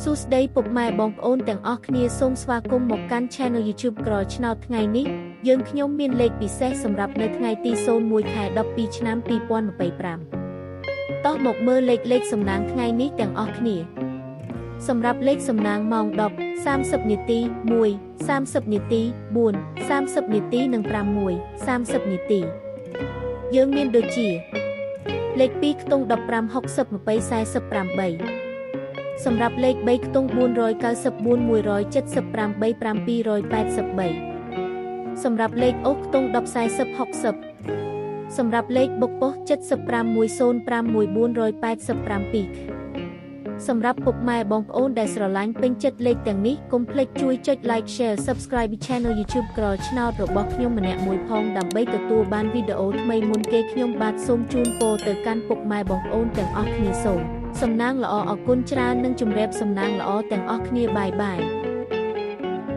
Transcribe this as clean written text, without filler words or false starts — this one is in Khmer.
សួស្តីពុកម៉ែបងប្អូនទាំងអស់គ្នាសូមស្វាគមន៍មកកាន់ Channel YouTube ក្រឆ្នោតថ្ងៃនេះយើងខ្ញុំមានលេខពិសេសសម្រាប់នៅថ្ងៃទី01ខែ12ឆ្នាំ2025តោះមកមើលលេខសំណាងថ្ងៃនេះទាំងអស់គ្នាសម្រាប់លេខសំណាងម៉ោង10 30នាទី1 30នាទី4 30នាទីនិង6 30នាទីយើងមានដូចជាលេខ2ខ្ទង់15 60 20 48សម្រាប់លេខ3ខ្ទង់494 178 783សម្រាប់លេខអូសខ្ទង់10 40 60សម្រាប់លេខបុកប៉ុស75 105 1487សម្រាប់ពុកម៉ែបងប្អូនដែលស្រឡាញ់ពេញចិត្តលេខទាំងនេះកុំភ្លេចជួយចុច Like Share Subscribe Channel YouTube ក្រឆ្នោតរបស់ខ្ញុំម្នាក់មួយផងដើម្បីទទួលបានវីដេអូថ្មីមុនគេខ្ញុំបាទសូមជូនពរទៅកាន់ពុកម៉ែបងប្អូនទាំងអស់គ្នាសូមសំណាងល្អអរគុណច្រើននិងជម្រាបសំណាងល្អទាំងអស់គ្នាបាយបាយ